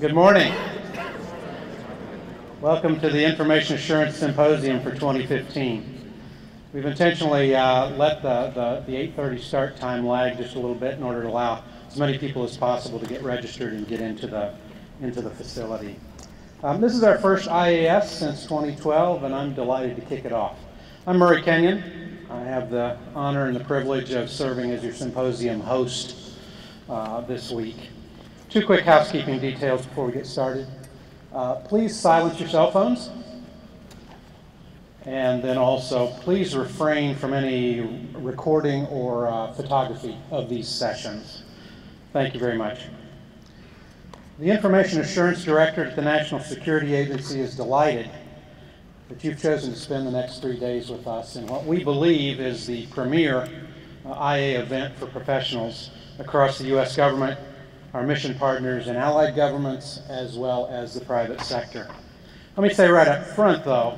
Good morning. Welcome to the Information Assurance Symposium for 2015. We've intentionally let the 8:30 start time lag just a little bit in order to allow as many people as possible to get registered and get into the facility. This is our first IAS since 2012, and I'm delighted to kick it off. I'm Murray Kenyon. I have the honor and the privilege of serving as your symposium host this week. Two quick housekeeping details before we get started. Please silence your cell phones. And then also, please refrain from any recording or photography of these sessions. Thank you very much. The Information Assurance Director at the National Security Agency is delighted that you've chosen to spend the next 3 days with us in what we believe is the premier IA event for professionals across the U.S. government, our mission partners and allied governments, as well as the private sector. Let me say right up front, though,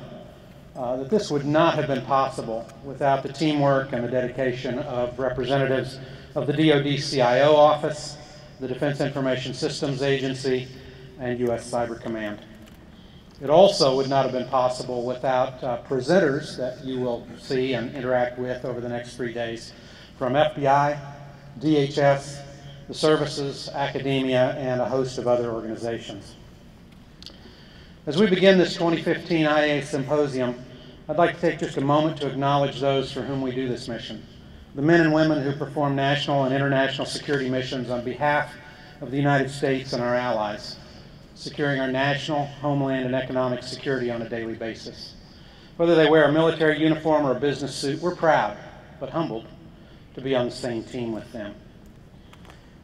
that this would not have been possible without the teamwork and the dedication of representatives of the DoD CIO Office, the Defense Information Systems Agency, and U.S. Cyber Command. It also would not have been possible without presenters that you will see and interact with over the next 3 days from FBI, DHS, the services, academia, and a host of other organizations. As we begin this 2015 IA Symposium, I'd like to take just a moment to acknowledge those for whom we do this mission, the men and women who perform national and international security missions on behalf of the United States and our allies, securing our national, homeland, and economic security on a daily basis. Whether they wear a military uniform or a business suit, we're proud, but humbled, to be on the same team with them.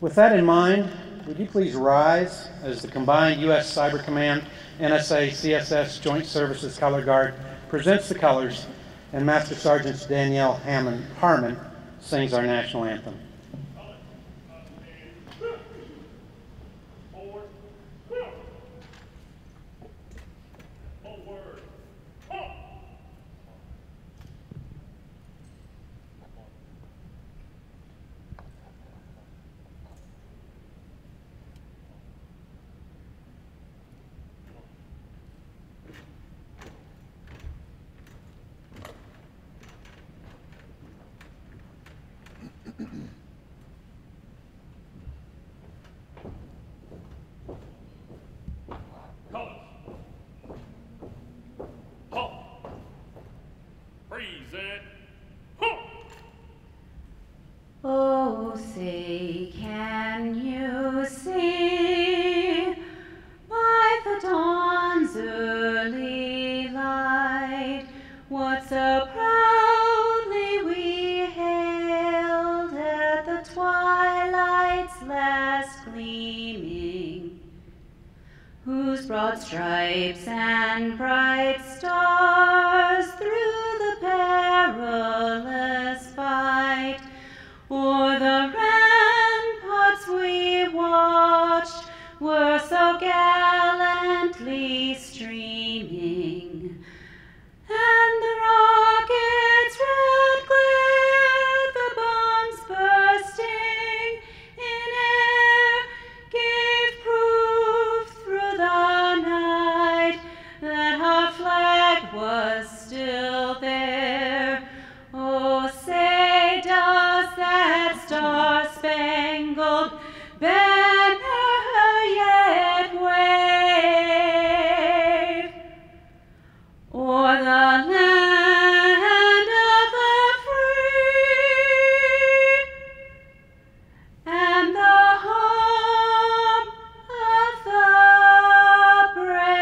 With that in mind, would you please rise as the combined U.S. Cyber Command, NSA, CSS Joint Services Color Guard presents the colors, and Master Sergeant Danielle Harmon sings our national anthem. Oh, say, can you see by the dawn's early light what so proudly we hailed at the twilight's last gleaming, whose broad stripes and bright stars through the perilous fight o'er the ramparts we watched were so gallantly streaming, and the rockets' red glare, the bombs bursting in air, gave proof through the night that our flag was still there. Oh, say, does that star-spangled banner yet wave o'er the land of the free and the home of the brave?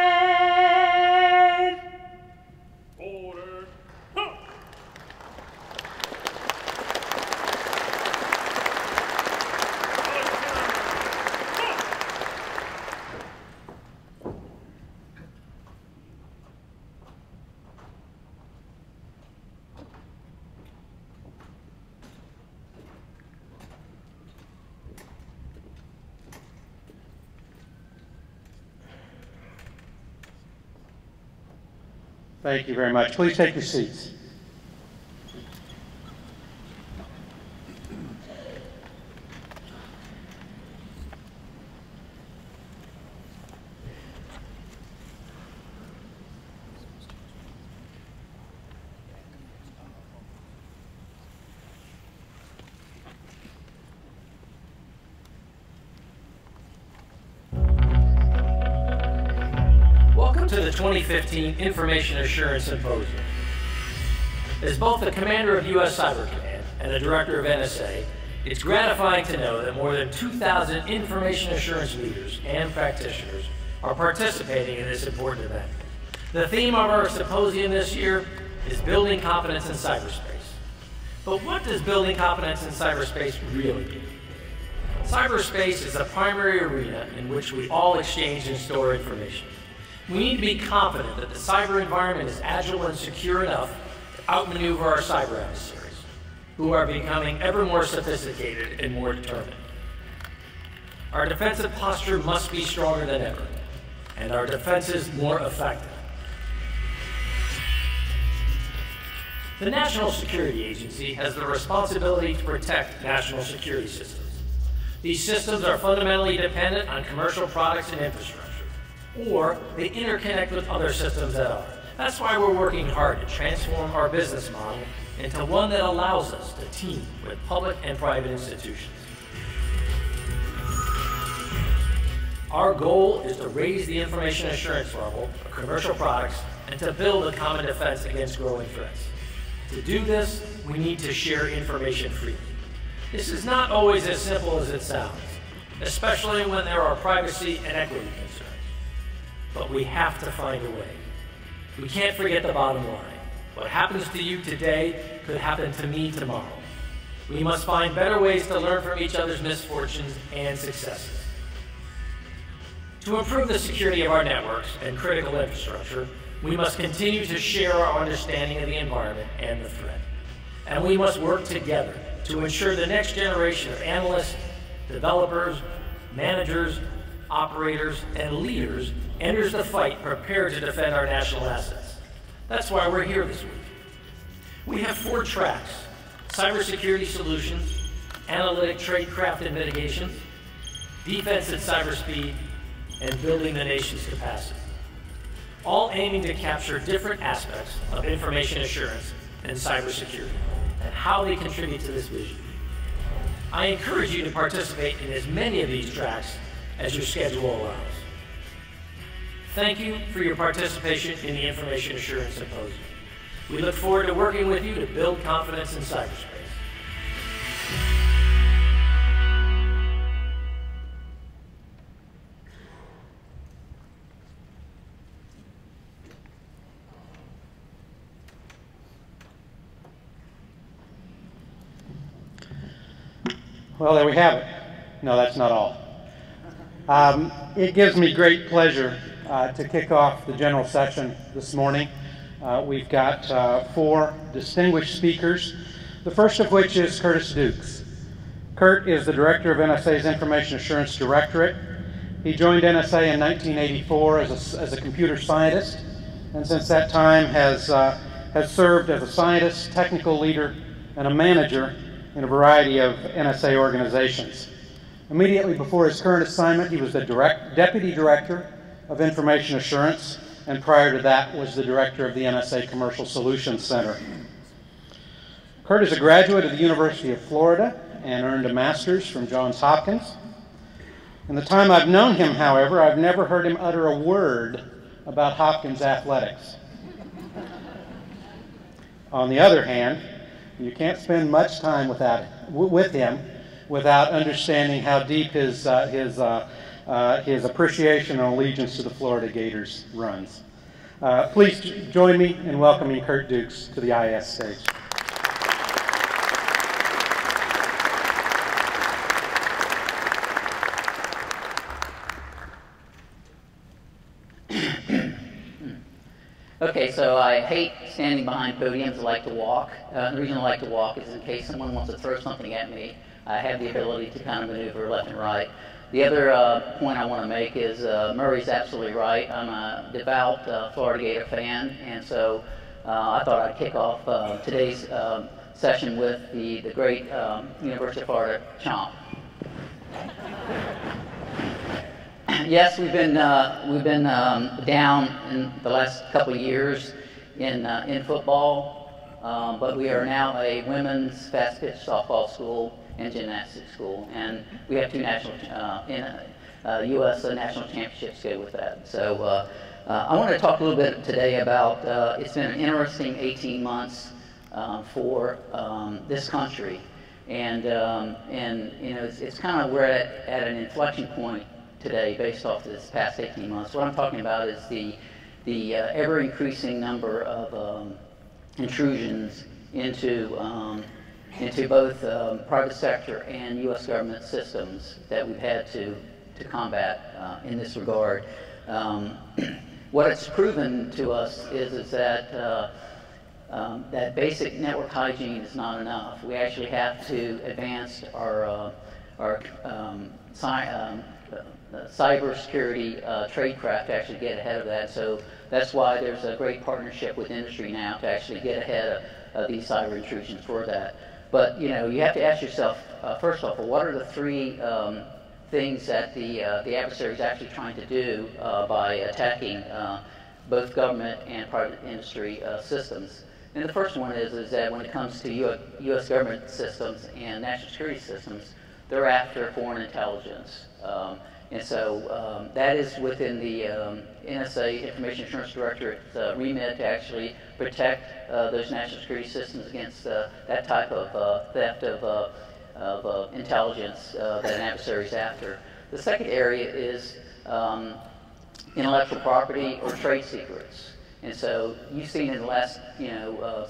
Order. Thank you very much. Please take your seats. Welcome to the 2015 Information Assurance Symposium. As both the commander of U.S. Cyber Command and the director of NSA, it's gratifying to know that more than 2,000 information assurance leaders and practitioners are participating in this important event. The theme of our symposium this year is building confidence in cyberspace. But what does building confidence in cyberspace really mean? Cyberspace is a primary arena in which we all exchange and store information. We need to be confident that the cyber environment is agile and secure enough to outmaneuver our cyber adversaries, who are becoming ever more sophisticated and more determined. Our defensive posture must be stronger than ever, and our defenses more effective. The National Security Agency has the responsibility to protect national security systems. These systems are fundamentally dependent on commercial products and infrastructure, or they interconnect with other systems that are. That's why we're working hard to transform our business model into one that allows us to team with public and private institutions. Our goal is to raise the information assurance level of commercial products and to build a common defense against growing threats. To do this, we need to share information freely. This is not always as simple as it sounds, especially when there are privacy and equity concerns. But we have to find a way. We can't forget the bottom line. What happens to you today could happen to me tomorrow. We must find better ways to learn from each other's misfortunes and successes. To improve the security of our networks and critical infrastructure, we must continue to share our understanding of the environment and the threat. And we must work together to ensure the next generation of analysts, developers, managers, operators, and leaders enters the fight prepared to defend our national assets. That's why we're here this week. We have 4 tracks: cybersecurity solutions, analytic tradecraft and mitigation, defense at cyber speed, and building the nation's capacity, all aiming to capture different aspects of information assurance and cybersecurity and how they contribute to this vision. I encourage you to participate in as many of these tracks as your schedule allows. Thank you for your participation in the Information Assurance Symposium. We look forward to working with you to build confidence in cyberspace. Well, there we have it. No, that's not all. It gives me great pleasure to kick off the general session this morning. We've got 4 distinguished speakers, the first of which is Curtis Dukes. Kurt is the director of NSA's Information Assurance Directorate. He joined NSA in 1984 as a computer scientist, and since that time has served as a scientist, technical leader, and a manager in a variety of NSA organizations. Immediately before his current assignment, he was the Deputy Director of Information Assurance, and prior to that was the Director of the NSA Commercial Solutions Center. Kurt is a graduate of the University of Florida and earned a master's from Johns Hopkins. In the time I've known him, however, I've never heard him utter a word about Hopkins athletics. On the other hand, you can't spend much time with him without understanding how deep his appreciation and allegiance to the Florida Gators runs. Please join me in welcoming Kurt Dukes to the IAS stage. Okay, so I hate standing behind podiums. I like to walk. The reason I like to walk is in case someone wants to throw something at me, I have the ability to kind of maneuver left and right. The other point I want to make is Murray's absolutely right. I'm a devout Florida Gator fan, and so I thought I'd kick off today's session with the great University of Florida Chomp. Yes, we've been down in the last couple of years in football, but we are now a women's fast pitch softball school and gymnastics school, and we have 2 national U.S. national championships go with that. So I want to talk a little bit today about, it's been an interesting 18 months for this country. And you know, it's kind of, we're at an inflection point today based off this past 18 months. What I'm talking about is the ever-increasing number of intrusions into both private sector and U.S. government systems that we've had to combat in this regard. What it's proven to us is that that basic network hygiene is not enough. We actually have to advance our cybersecurity tradecraft to actually get ahead of that. So that's why there's a great partnership with industry now to actually get ahead of these cyber intrusions for that. But you know, you have to ask yourself, first off, what are the three things that the adversary is actually trying to do by attacking both government and private industry systems? And the first one is that when it comes to U.S. government systems and national security systems, they're after foreign intelligence. And so that is within the NSA, Information Assurance Directorate's remit to actually protect those national security systems against that type of theft of intelligence that an adversary is after. The second area is intellectual property or trade secrets. And so you've seen in the last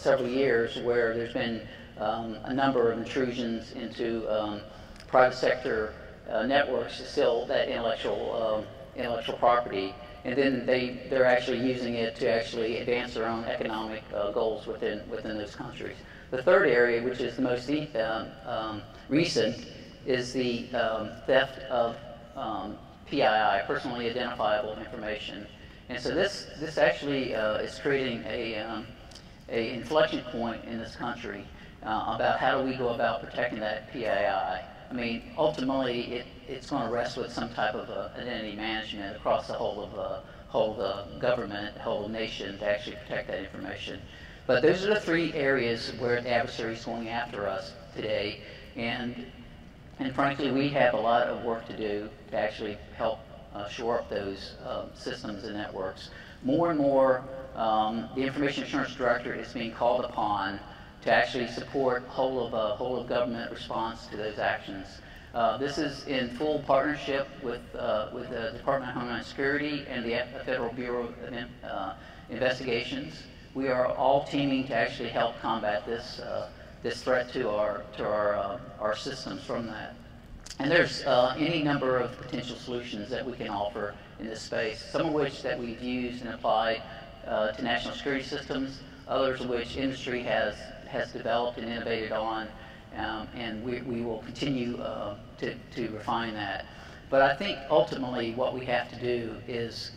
several years where there's been a number of intrusions into private sector networks to steal that intellectual property, and then they're actually using it to actually advance their own economic goals within those countries. The third area, which is the most recent, is the theft of PII, personally identifiable information. And so this actually is creating a inflection point in this country about how do we go about protecting that PII. I mean, ultimately, it's going to rest with some type of identity management across the whole of government, the whole nation to actually protect that information. But those are the three areas where the adversary is going after us today, and frankly, we have a lot of work to do to actually help shore up those systems and networks. More and more, the Information Assurance Directorate is being called upon to actually support whole of government response to those actions. This is in full partnership with the Department of Homeland Security and the Federal Bureau of Investigations. We are all teaming to actually help combat this threat to our systems from that. And there's any number of potential solutions that we can offer in this space, some of which that we've used and applied to national security systems, others of which industry has developed and innovated on, and we will continue to refine that. But I think ultimately what we have to do is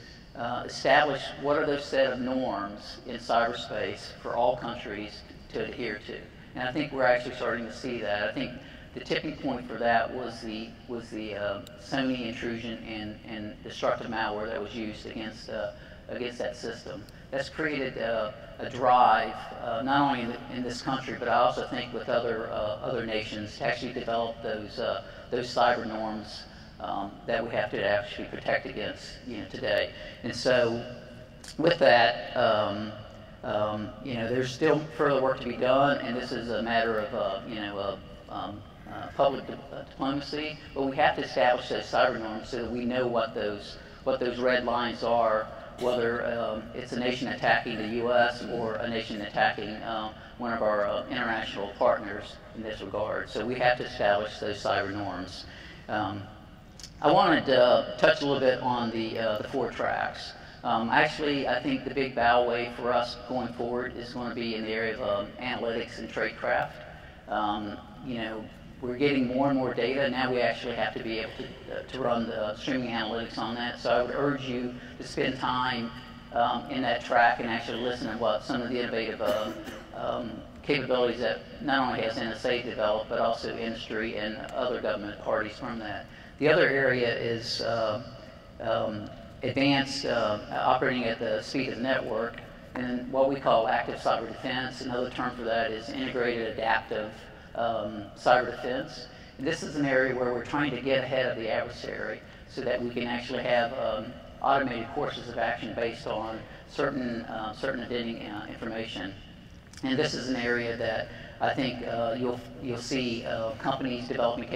establish what are those set of norms in cyberspace for all countries to adhere to. And I think we're actually starting to see that. I think the tipping point for that was the Sony intrusion and destructive malware that was used against that system. That's created a drive, not only in this country, but I also think with other nations, to actually develop those cyber norms that we have to actually protect against today. And so, with that, there's still further work to be done, and this is a matter of public diplomacy, but we have to establish those cyber norms so that we know what those red lines are, whether it's a nation attacking the U.S. or a nation attacking one of our international partners in this regard. So we have to establish those cyber norms. I wanted to touch a little bit on the 4 tracks. Actually, I think the big bow wave for us going forward is going to be in the area of analytics and tradecraft. We're getting more and more data. Now we actually have to be able to run the streaming analytics on that. So I would urge you to spend time in that track and actually listen to what some of the innovative capabilities that not only has NSA developed, but also industry and other government parties from that. The other area is advanced operating at the speed of the network, and what we call active cyber defense. Another term for that is integrated adaptive cyber defense. And this is an area where we're trying to get ahead of the adversary so that we can actually have automated courses of action based on certain identity information. And this is an area that I think you'll see companies developing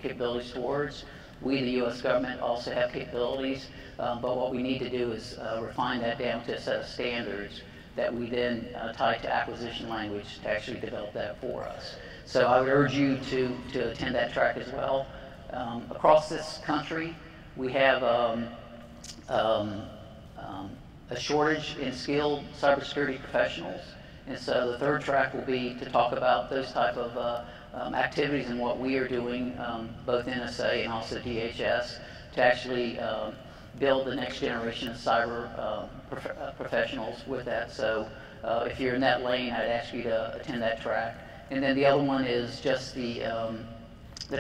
capabilities towards. We, the U.S. government, also have capabilities, but what we need to do is refine that down to a set of standards that we then tie to acquisition language to actually develop that for us. So I would urge you to attend that track as well. Across this country, we have a shortage in skilled cybersecurity professionals. And so the third track will be to talk about those type of activities and what we are doing, both NSA and also DHS, to actually build the next generation of cyber professionals with that. So if you're in that lane, I'd ask you to attend that track. And then the other one is just the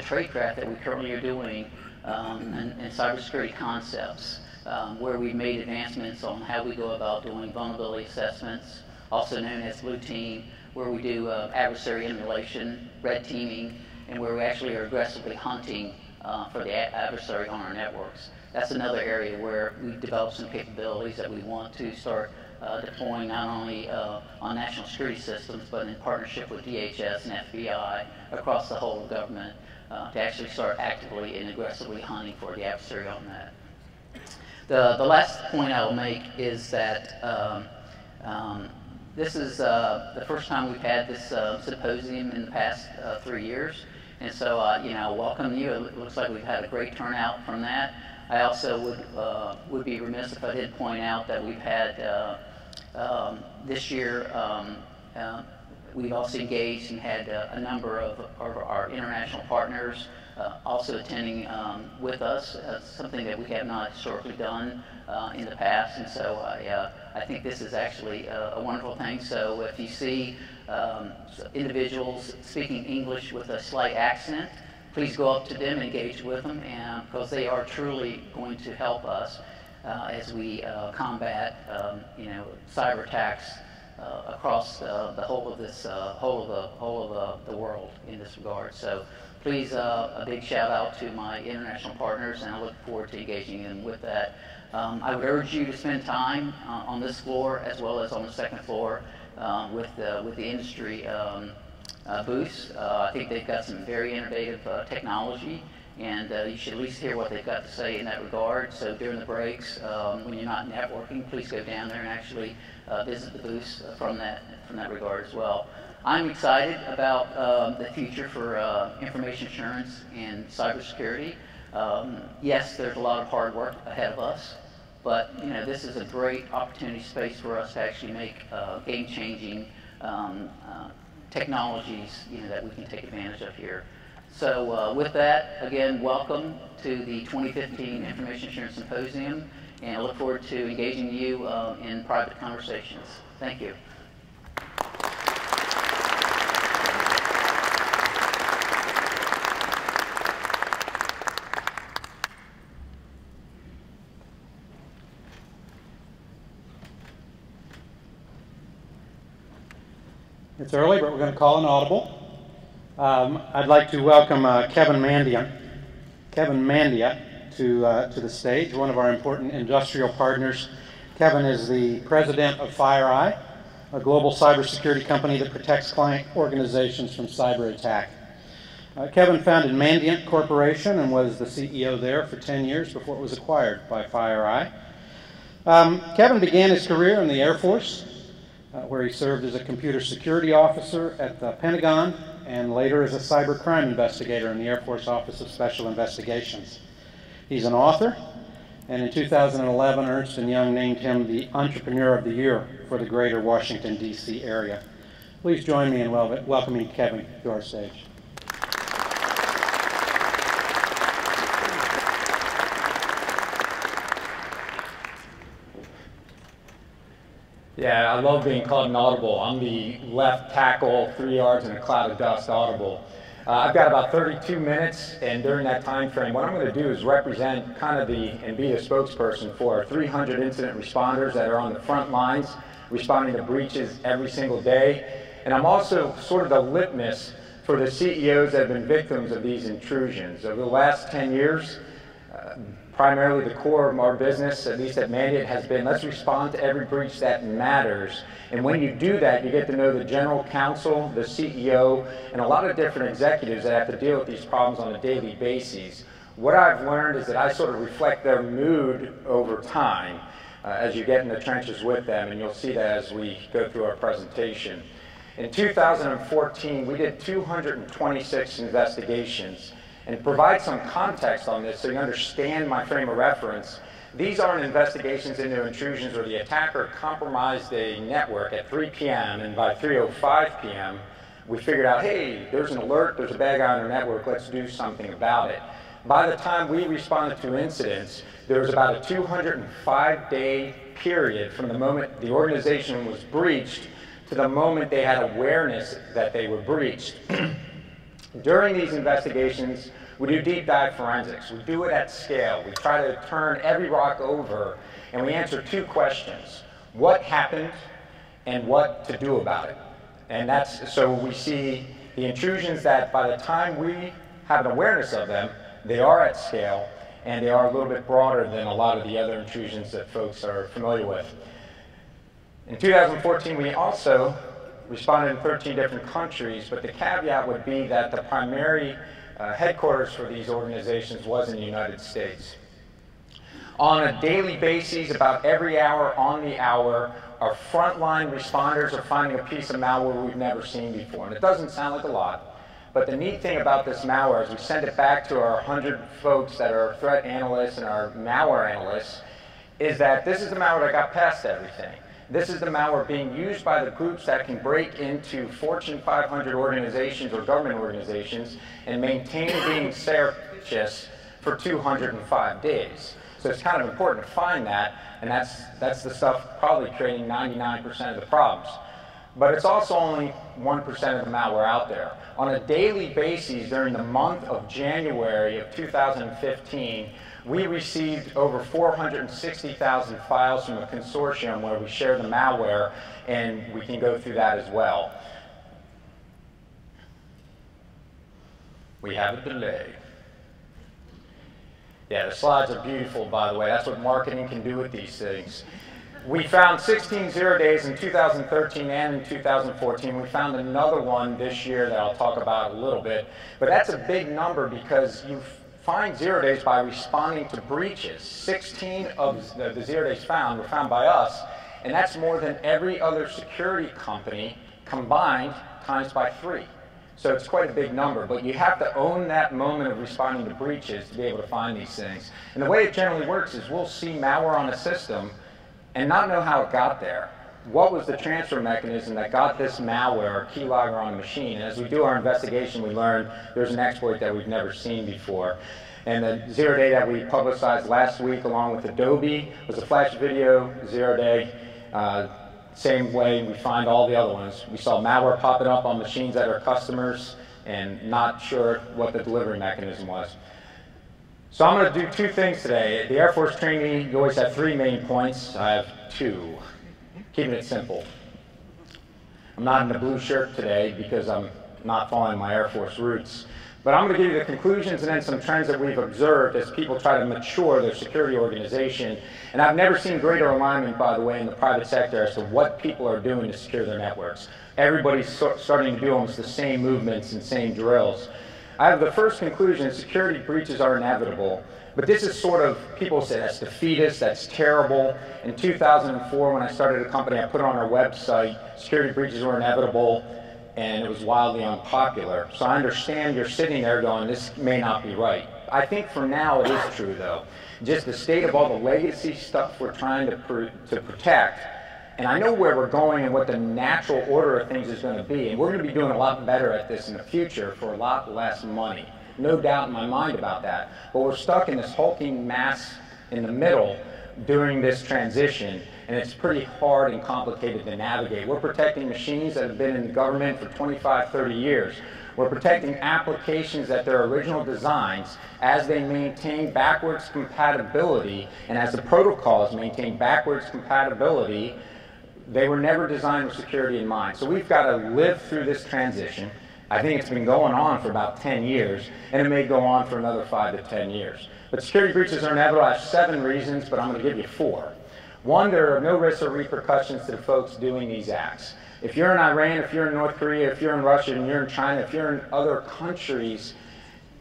trade track that we currently are doing in cybersecurity concepts, where we've made advancements on how we go about doing vulnerability assessments, also known as blue team, where we do adversary emulation, red teaming, and where we actually are aggressively hunting for the adversary on our networks. That's another area where we've developed some capabilities that we want to start deploying not only on national security systems, but in partnership with DHS and FBI across the whole of government to actually start actively and aggressively hunting for the adversary on that. The last point I will make is that this is the first time we've had this symposium in the past 3 years, and so welcome you. It looks like we've had a great turnout from that. I also would be remiss if I didn't point out that we've had this year we've also engaged and had a number of our international partners also attending with us, something that we have not historically done in the past, and so I think this is actually a wonderful thing. So if you see individuals speaking English with a slight accent, please go up to them and engage with them, and because they are truly going to help us as we combat cyber attacks across the whole of this whole of the world in this regard. So please, a big shout out to my international partners, and I look forward to engaging them with that. I would urge you to spend time on this floor as well as on the second floor with the industry booths. I think they've got some very innovative technology, and you should at least hear what they've got to say in that regard. So during the breaks, when you're not networking, please go down there and actually visit the booths from that regard as well. I'm excited about the future for information assurance and cybersecurity. Yes, there's a lot of hard work ahead of us, but this is a great opportunity space for us to actually make game-changing technologies that we can take advantage of here. So with that, again, welcome to the 2015 Information Assurance Symposium, and I look forward to engaging you in private conversations. Thank you. It's early, but we're going to call an audible. I'd like to welcome Kevin Mandia to the stage, one of our important industrial partners. Kevin is the president of FireEye, a global cybersecurity company that protects client organizations from cyber attack. Kevin founded Mandiant Corporation and was the CEO there for 10 years before it was acquired by FireEye. Kevin began his career in the Air Force, where he served as a computer security officer at the Pentagon and later as a cyber crime investigator in the Air Force Office of Special Investigations. He's an author, and in 2011, Ernst & Young named him the Entrepreneur of the Year for the greater Washington, D.C. area. Please join me in welcoming Kevin to our stage. Yeah, I love being called an audible. I'm the left tackle, 3 yards in a cloud of dust audible. I've got about 32 minutes, and during that time frame, what I'm going to do is represent kind of and be the spokesperson for 300 incident responders that are on the front lines, responding to breaches every single day. And I'm also sort of the litmus for the CEOs that have been victims of these intrusions. Over the last 10 years, primarily the core of our business, at least at Mandate, has been let's respond to every breach that matters. And when you do that, you get to know the general counsel, the CEO, and a lot of different executives that have to deal with these problems on a daily basis. What I've learned is that I sort of reflect their mood over time as you get in the trenches with them, and you'll see that as we go through our presentation. In 2014, we did 226 investigations. And to provide some context on this so you understand my frame of reference, these aren't investigations into intrusions where the attacker compromised a network at 3 p.m. and by 3:05 p.m. we figured out, hey, there's an alert, there's a bad guy on our network, let's do something about it. By the time we responded to incidents, there was about a 205-day period from the moment the organization was breached to the moment they had awareness that they were breached. During these investigations, we do deep dive forensics. We do it at scale. We try to turn every rock over, and we answer two questions: what happened and what to do about it. And that's so we see the intrusions that by the time we have an awareness of them, they are at scale, and they are a little bit broader than a lot of the other intrusions that folks are familiar with. In 2014, we also responded in 13 different countries, but the caveat would be that the primary headquarters for these organizations was in the United States. On a daily basis, about every hour on the hour, our frontline responders are finding a piece of malware we've never seen before. And it doesn't sound like a lot, but the neat thing about this malware is we send it back to our 100 folks that are threat analysts and our malware analysts, is that this is the malware that got past everything. This is the malware being used by the groups that can break into Fortune 500 organizations or government organizations and maintain being surreptitious for 205 days. So it's kind of important to find that, and that's the stuff probably creating 99% of the problems. But it's also only 1% of the malware out there. On a daily basis during the month of January of 2015, we received over 460,000 files from a consortium where we share the malware, and we can go through that as well. We have a delay. Yeah, the slides are beautiful, by the way. That's what marketing can do with these things. We found 16 zero days in 2013 and in 2014. We found another one this year that I'll talk about a little bit. But that's a big number because you find 0 days by responding to breaches. 16 of the 0 days found were found by us, and that's more than every other security company combined times by 3. So it's quite a big number, but you have to own that moment of responding to breaches to be able to find these things. And the way it generally works is we'll see malware on a system and not know how it got there. What was the transfer mechanism that got this malware or keylogger on the machine? And as we do our investigation, we learn there's an exploit that we've never seen before. And the 0 day that we publicized last week along with Adobe was a flash video 0 day. Same way we find all the other ones. We saw malware popping up on machines that are customers and not sure what the delivery mechanism was. So I'm going to do two things today. The Air Force training, you always have 3 main points. I have 2. Keeping it simple. I'm not in a blue shirt today because I'm not following my Air Force roots. But I'm going to give you the conclusions and then some trends that we've observed as people try to mature their security organization. And I've never seen greater alignment, by the way, in the private sector as to what people are doing to secure their networks. Everybody's starting to do almost the same movements and same drills. I have the first conclusion: security breaches are inevitable. But this is sort of, people say that's defeatist, that's terrible. In 2004, when I started a company, I put on our website, security breaches were inevitable, and it was wildly unpopular. So I understand you're sitting there going, this may not be right. I think for now it is true, though. Just the state of all the legacy stuff we're trying to protect, and I know where we're going and what the natural order of things is going to be, and we're going to be doing a lot better at this in the future for a lot less money. No doubt in my mind about that. But we're stuck in this hulking mass in the middle during this transition, and it's pretty hard and complicated to navigate. We're protecting machines that have been in the government for 25, 30 years. We're protecting applications that their original designs, as they maintain backwards compatibility, and as the protocols maintain backwards compatibility, they were never designed with security in mind. So we've got to live through this transition, I think it's been going on for about 10 years, and it may go on for another 5 to 10 years. But security breaches are inevitable. I have 7 reasons, but I'm going to give you 4. One, there are no risks or repercussions to the folks doing these acts. If you're in Iran, if you're in North Korea, if you're in Russia, and you're in China, if you're in other countries,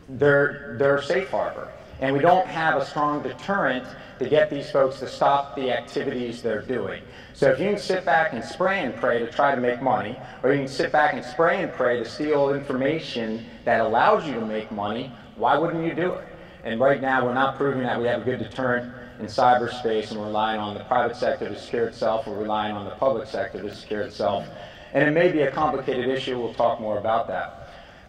they're safe harbor. And we don't have a strong deterrent to get these folks to stop the activities they're doing. So if you can sit back and spray and pray to try to make money, or you can sit back and spray and pray to steal information that allows you to make money, why wouldn't you do it? And right now, we're not proving that we have a good deterrent in cyberspace, and we're relying on the private sector to secure itself, we're relying on the public sector to secure itself. And it may be a complicated issue, we'll talk more about that.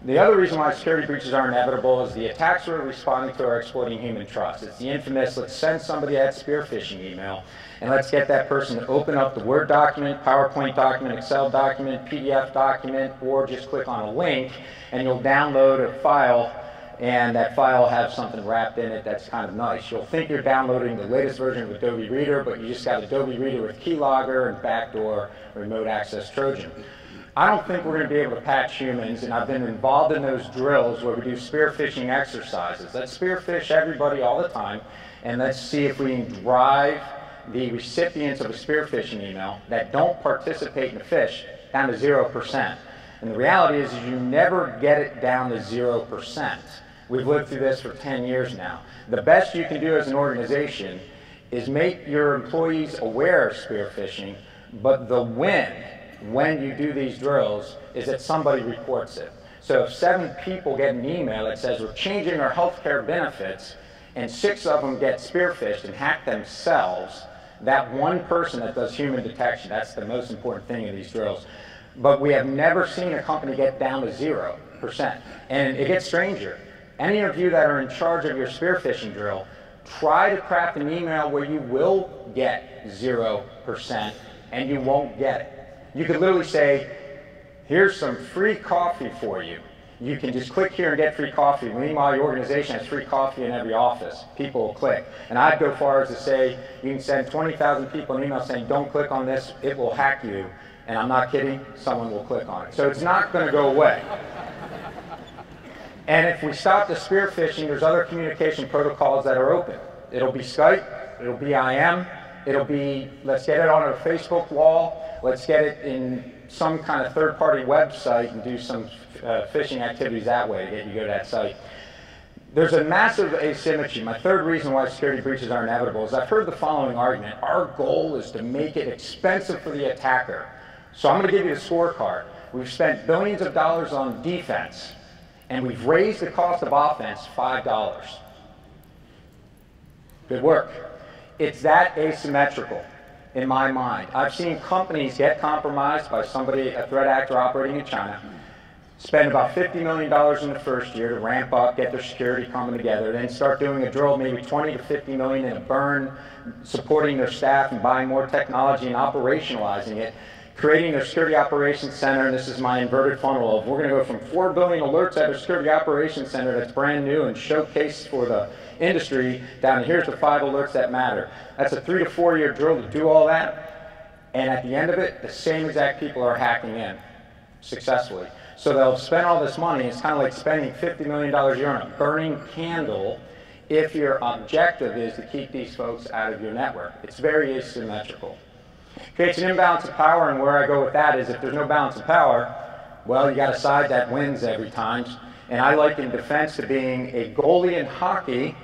The other reason why security breaches are inevitable is the attacks we're responding to are exploiting human trust. It's the infamous, let's send somebody that spear phishing email, and let's get that person to open up the Word document, PowerPoint document, Excel document, PDF document, or just click on a link, and you'll download a file, and that file will have something wrapped in it that's kind of nice. You'll think you're downloading the latest version of Adobe Reader, but you just got Adobe Reader with keylogger and backdoor remote access Trojan. I don't think we're going to be able to patch humans, and I've been involved in those drills where we do spear phishing exercises. Let's spear phish everybody all the time, and let's see if we can drive the recipients of a spear phishing email that don't participate in the phish down to 0%. And the reality is you never get it down to 0%. We've lived through this for 10 years now. The best you can do as an organization is make your employees aware of spear phishing, but the win when you do these drills is that somebody reports it. So if 7 people get an email that says we're changing our healthcare benefits, and 6 of them get spear phished and hack themselves, that one person that does human detection, that's the most important thing in these drills. But we have never seen a company get down to 0%. And it gets stranger. Any of you that are in charge of your spear phishing drill, try to craft an email where you will get 0% and you won't get it. You could literally say, here's some free coffee for you. You can just click here and get free coffee. Meanwhile, your organization has free coffee in every office. People will click. And I'd go far as to say, you can send 20,000 people an email saying, don't click on this, it will hack you. And I'm not kidding, someone will click on it. So it's not going to go away. And if we stop the spear phishing, there's other communication protocols that are open. It'll be Skype, it'll be IM, it'll be, let's get it on a Facebook wall, let's get it in some kind of third-party website and do some phishing activities that way to get you to go to that site. There's a massive asymmetry. My third reason why security breaches are inevitable is I've heard the following argument. Our goal is to make it expensive for the attacker. So I'm going to give you the scorecard. We've spent billions of dollars on defense, and we've raised the cost of offense $5. Good work. It's that asymmetrical in my mind. I've seen companies get compromised by somebody, a threat actor operating in China, spend about $50 million in the first year to ramp up, get their security coming together, then start doing a drill, maybe 20 to 50 million in a burn, supporting their staff and buying more technology and operationalizing it, creating their security operations center, and this is my inverted funnel of we're going to go from 4 billion alerts at a security operations center that's brand new and showcased for the industry down to here's the 5 alerts that matter. That's a 3 to 4 year drill to do all that, and at the end of it, the same exact people are hacking in successfully. So they'll spend all this money. It's kind of like spending $50 million a year on a burning candle if your objective is to keep these folks out of your network. It's very asymmetrical. Creates an imbalance of power, and where I go with that is if there's no balance of power, well, you got a side that wins every time. And I liken defense to being a goalie in hockey,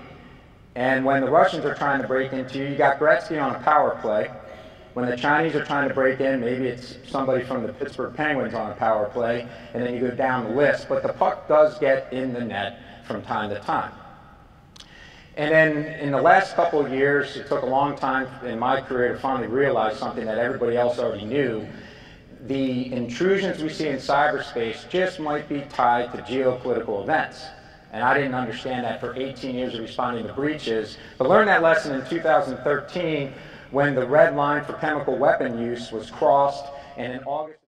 and when the Russians are trying to break into you, you got Gretzky on a power play. When the Chinese are trying to break in, maybe it's somebody from the Pittsburgh Penguins on a power play, and then you go down the list. But the puck does get in the net from time to time. And then in the last couple of years, it took a long time in my career to finally realize something that everybody else already knew. The intrusions we see in cyberspace just might be tied to geopolitical events. And I didn't understand that for 18 years of responding to breaches. But learned that lesson in 2013 when the red line for chemical weapon use was crossed, and in August